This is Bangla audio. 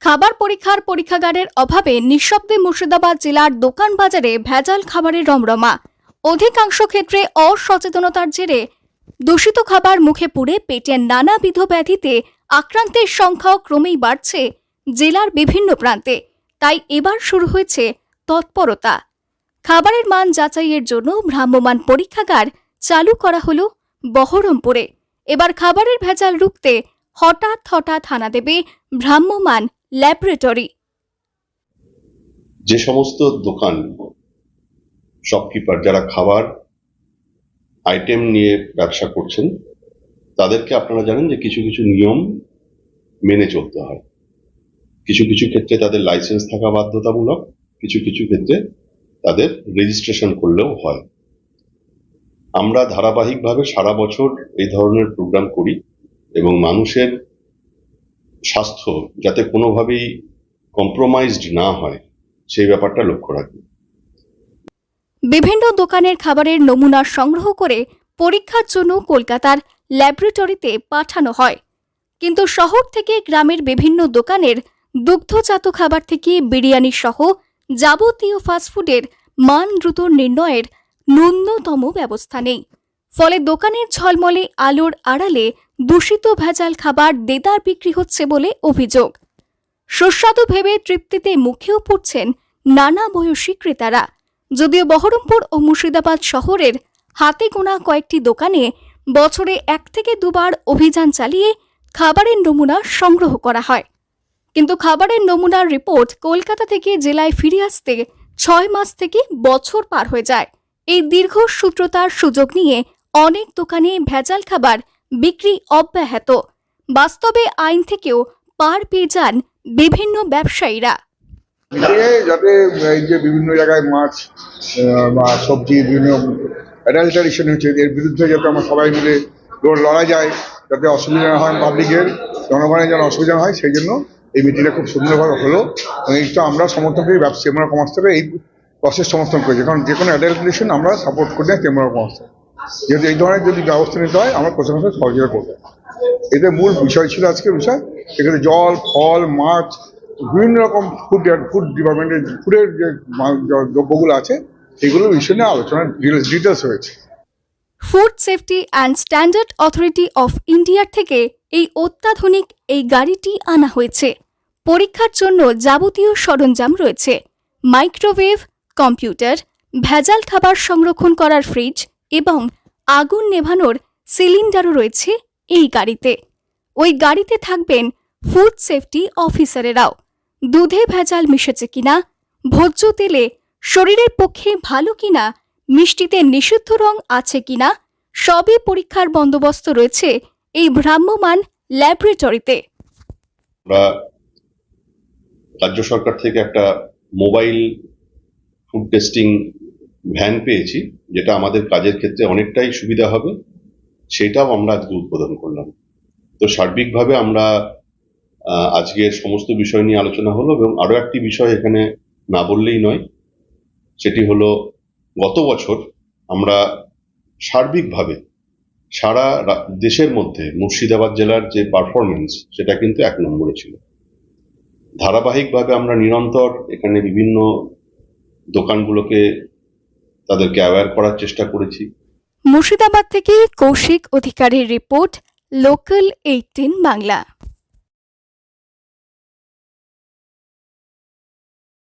খাবার পরীক্ষার পরীক্ষাগারের অভাবে নিঃশব্দে মুর্শিদাবাদ জেলার দোকান বাজারে ভেজাল খাবারের রমরমা। অধিকাংশ ক্ষেত্রে অসচেতনতার জেরে দূষিত খাবার মুখে পুড়ে পেটের নানাবিধ ব্যাধিতে আক্রান্তের সংখ্যাও ক্রমেই বাড়ছে জেলার বিভিন্ন প্রান্তে। তাই এবার শুরু হয়েছে তৎপরতা। খাবারের মান যাচাইয়ের জন্য ভ্রাম্যমাণ পরীক্ষাগার চালু করা হলো বহরমপুরে। এবার খাবারের ভেজাল রুখতে হঠাৎ হানা দেবে ভ্রাম্যমাণ ল্যাবরেটরি। যে সমস্ত দোকান শপকিপার যারা খাবার আইটেম নিয়ে ব্যবসা করছেন তাদেরকে আপনারা জানেন যে কিছু কিছু নিয়ম মেনে চলতে হয়। কিছু কিছু ক্ষেত্রে তাদের লাইসেন্স থাকা বাধ্যতামূলক, কিছু কিছু ক্ষেত্রে তাদের রেজিস্ট্রেশন করলেও হয়। আমরা ধারাবাহিকভাবে সারা বছর এই ধরনের প্রোগ্রাম করি এবং মানুষের স্বাস্থ্য যাতে কোনোভাবেই কম্প্রোমাইজড না হয় সেই ব্যাপারটা লক্ষ্য রাখি। বিভিন্ন দোকানের খাবারের নমুনা সংগ্রহ করে পরীক্ষার জন্য কলকাতার ল্যাবরেটরিতে পাঠানো হয়। কিন্তু শহর থেকে গ্রামের বিভিন্ন দোকানের দুগ্ধজাত খাবার থেকে বিরিয়ানি সহ যাবতীয় ফাস্টফুডের মান দ্রুত নির্ণয়ের ন্যূনতম ব্যবস্থা নেই। ফলে দোকানের ঝলমলে আলোর আড়ালে দূষিত ভেজাল খাবার দেদার বিক্রি হচ্ছে বলে অভিযোগ। সুস্বাদু ভেবে তৃপ্তিতে মুখেও পড়ছেন নানা বয়সী ক্রেতারা। যদিও বহরমপুর ও মুর্শিদাবাদ শহরের হাতে গোনা কয়েকটি দোকানে বছরে 1 থেকে 2 বার অভিযান চালিয়ে খাবারের নমুনা সংগ্রহ করা হয়। কিন্তু খাবারের নমুনার রিপোর্ট কলকাতা থেকে জেলায় ফিরে আসতে 6 মাস থেকে বছর পার হয়ে যায়। এই দীর্ঘসূত্রতার সুযোগ নিয়ে অনেক দোকানে ভেজাল খাবার বিক্রি অব্যাহত। বাস্তবে আইন থেকেও পার পেয়ে যান বিভিন্ন ব্যবসায়ীরা। যাতে এই যে বিভিন্ন জায়গায় মাছ বা সবজি বিভিন্ন অ্যাডাল্টারেশন হচ্ছে, এর বিরুদ্ধে যাতে আমরা সবাই মিলে লড়া যায়, যাতে অসুবিধা না হয়, পাবলিকের জনগণের যেন অসুবিধা হয়, সেই জন্য এই মিটিংটা খুব সুন্দরভাবে হলো। এইটা আমরা সমর্থন করি, চেম্বার কমার্স থেকে এই প্রসেস সমর্থন করেছি, কারণ যে কোনো অ্যাডাল্টারেশন আমরা সাপোর্ট করি না চেম্বার কমার্স। যেহেতু এই ধরনের যদি ব্যবস্থা নিতে হয় আমরা প্রশাসনের সহযোগিতা করবো। এতে মূল বিষয় ছিল আজকের বিষয়, এখানে জল, ফল, মাছ, বিভিন্ন রকম ফুড ডিপার্টমেন্টের ফুডের যে দ্রব্যগুলো আছে সেগুলোর বিষয় নিয়ে আলোচনার ডিটেলস হয়েছে। Food safety and standard authority of ইন্ডিয়ার থেকে এই অত্যাধুনিক এই গাড়িটি আনা হয়েছে। পরীক্ষার জন্য যাবতীয় সরঞ্জাম রয়েছে, মাইক্রোওয়েভ, কম্পিউটার, ভেজাল খাবার সংরক্ষণ করার ফ্রিজ এবং আগুন নেভানোর সিলিন্ডারও রয়েছে এই গাড়িতে। ওই গাড়িতে থাকবেন ফুড সেফটি অফিসারেরাও। দুধে ভেজাল মিশেছে কিনা, ভোজ্য তেলে শরীরের পক্ষে ভালো কিনা, মিষ্টিতে নিষিদ্ধ রং আছে কিনা, সবই পরীক্ষার বন্দোবস্ত রয়েছে এই ভ্রাম্যমাণ ল্যাবরেটরিতে। আমরা রাজ্য সরকার থেকে একটা মোবাইল ফুড টেস্টিং ভ্যান পেয়েছি, যেটা আমাদের কাজের ক্ষেত্রে অনেকটাই সুবিধা হবে, সেটাও আমরা আজকে উদ্বোধন করলাম। তো সার্বিকভাবে আমরা আজকের সমস্ত বিষয় নিয়ে আলোচনা হলো এবং আরো একটি বিষয় এখানে না বললেই নয়, সেটি হলো গত বছর আমরা সার্বিকভাবে সারা দেশের মধ্যে মুর্শিদাবাদ জেলার যে পারফরমেন্স সেটা কিন্তু 1 নম্বরে ছিল। ধারাবাহিকভাবে আমরা নিরন্তর এখানে বিভিন্ন দোকানগুলোকে তাদেরকে অ্যাওয়্যার করার চেষ্টা করেছি। মুর্শিদাবাদ থেকে কৌশিক অধিকারীর রিপোর্ট, লোকাল 18 বাংলা।